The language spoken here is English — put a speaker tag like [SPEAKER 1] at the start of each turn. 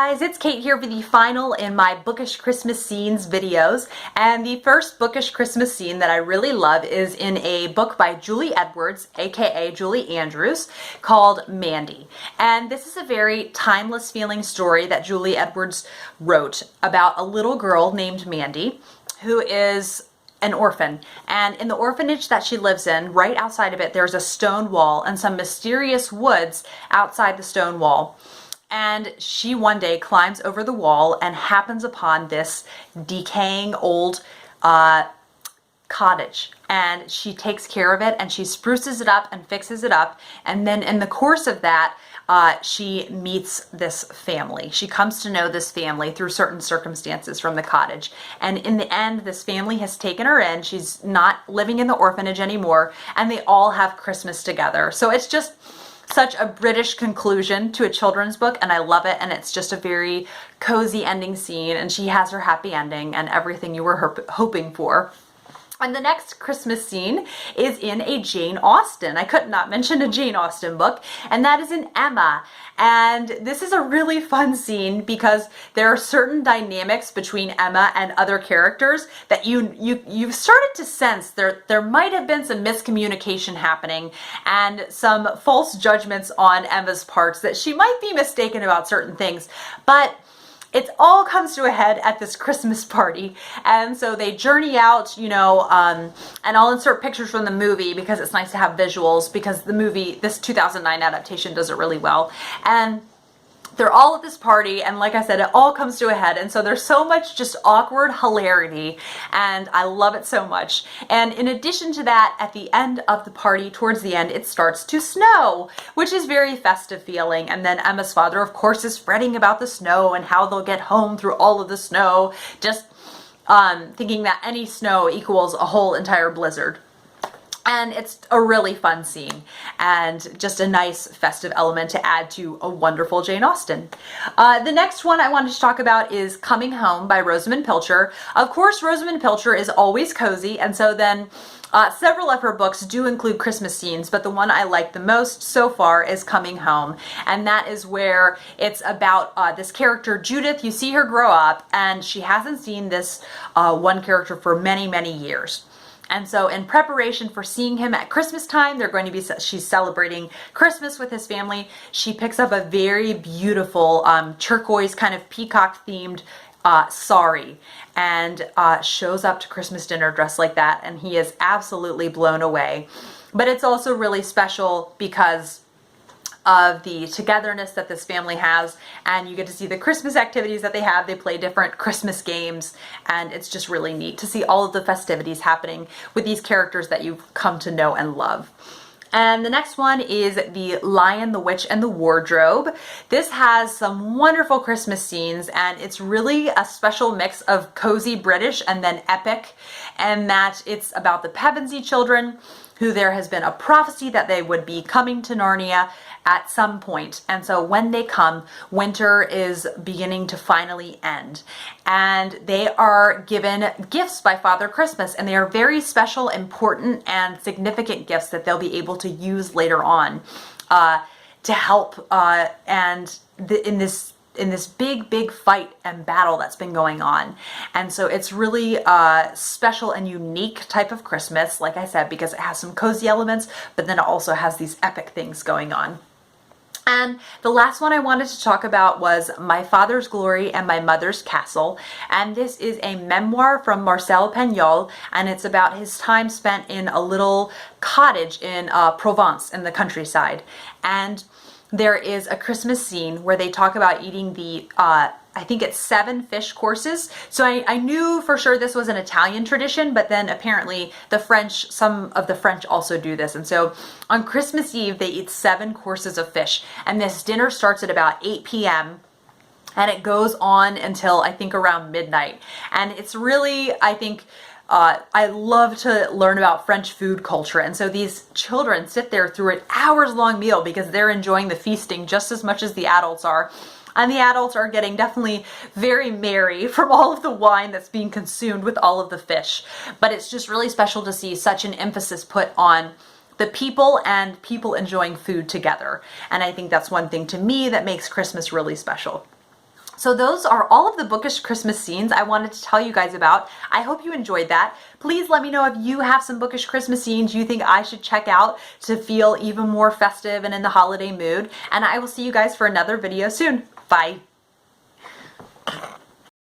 [SPEAKER 1] guys, it's Kate here for the final in my Bookish Christmas scenes videos. And the first Bookish Christmas scene that I really love is in a book by Julie Edwards, aka Julie Andrews, called Mandy. And this is a very timeless feeling story that Julie Edwards wrote about a little girl named Mandy who is an orphan, and in the orphanage that she lives in, right outside of it, there's a stone wall and some mysterious woods outside the stone wall. And she one day climbs over the wall and happens upon this decaying old cottage, and she takes care of it and she spruces it up and fixes it up. And then in the course of that, she meets this family. She comes to know this family through certain circumstances from the cottage. And in the end, this family has taken her in. She's not living in the orphanage anymore, and they all have Christmas together. So it's just such a British conclusion to a children's book, and I love it. And it's just a very cozy ending scene, and she has her happy ending and everything you were hoping for. And the next Christmas scene is in a Jane Austen. I could not mention a Jane Austen book, and that is in Emma. And this is a really fun scene because there are certain dynamics between Emma and other characters that you've started to sense there might have been some miscommunication happening and some false judgments on Emma's parts, that she might be mistaken about certain things. But it all comes to a head at this Christmas party, and so they journey out, and I'll insert pictures from the movie because it's nice to have visuals, because the movie, this 2009 adaptation, does it really well. And they're all at this party, and like I said, it all comes to a head, and so there's so much just awkward hilarity, and I love it so much. And in addition to that, at the end of the party, towards the end, it starts to snow, which is very festive feeling. And then Emma's father, of course, is fretting about the snow and how they'll get home through all of the snow, just thinking that any snow equals a whole entire blizzard. And it's a really fun scene and just a nice festive element to add to a wonderful Jane Austen. The next one I wanted to talk about is Coming Home by Rosamund Pilcher. Of course, Rosamund Pilcher is always cozy, and so then several of her books do include Christmas scenes, but the one I like the most so far is Coming Home. And that is where it's about this character, Judith. You see her grow up, and she hasn't seen this one character for many, many years. And so in preparation for seeing him at Christmas time, she's celebrating Christmas with his family. She picks up a very beautiful turquoise kind of peacock themed sari, and shows up to Christmas dinner dressed like that, and he is absolutely blown away. But it's also really special because of the togetherness that this family has, and you get to see the Christmas activities that they have. They play different Christmas games, and it's just really neat to see all of the festivities happening with these characters that you've come to know and love. And the next one is The Lion, the Witch, and the Wardrobe. This has some wonderful Christmas scenes, and it's really a special mix of cozy British and then epic, and that it's about the Pevensey children, who there has been a prophecy that they would be coming to Narnia at some point. And so when they come, winter is beginning to finally end. And they are given gifts by Father Christmas, and they are very special, important, and significant gifts that they'll be able to use later on to help in this big fight and battle that's been going on. And so it's really a special and unique type of Christmas, like I said, because it has some cozy elements, but then it also has these epic things going on. And the last one I wanted to talk about was My Father's Glory and My Mother's Castle. And this is a memoir from Marcel Pagnol, and it's about his time spent in a little cottage in Provence in the countryside. And there is a Christmas scene where they talk about eating the, I think it's 7 fish courses. So I knew for sure this was an Italian tradition, but then apparently some of the French also do this. And so on Christmas Eve, they eat 7 courses of fish. And this dinner starts at about 8 p.m. and it goes on until I think around midnight. And it's really, I think, I love to learn about French food culture, and so these children sit there through an hours-long meal because they're enjoying the feasting just as much as the adults are. And the adults are getting definitely very merry from all of the wine that's being consumed with all of the fish. But it's just really special to see such an emphasis put on the people and people enjoying food together. And I think that's one thing to me that makes Christmas really special. So those are all of the Bookish Christmas scenes I wanted to tell you guys about. I hope you enjoyed that. Please let me know if you have some Bookish Christmas scenes you think I should check out to feel even more festive and in the holiday mood. And I will see you guys for another video soon. Bye.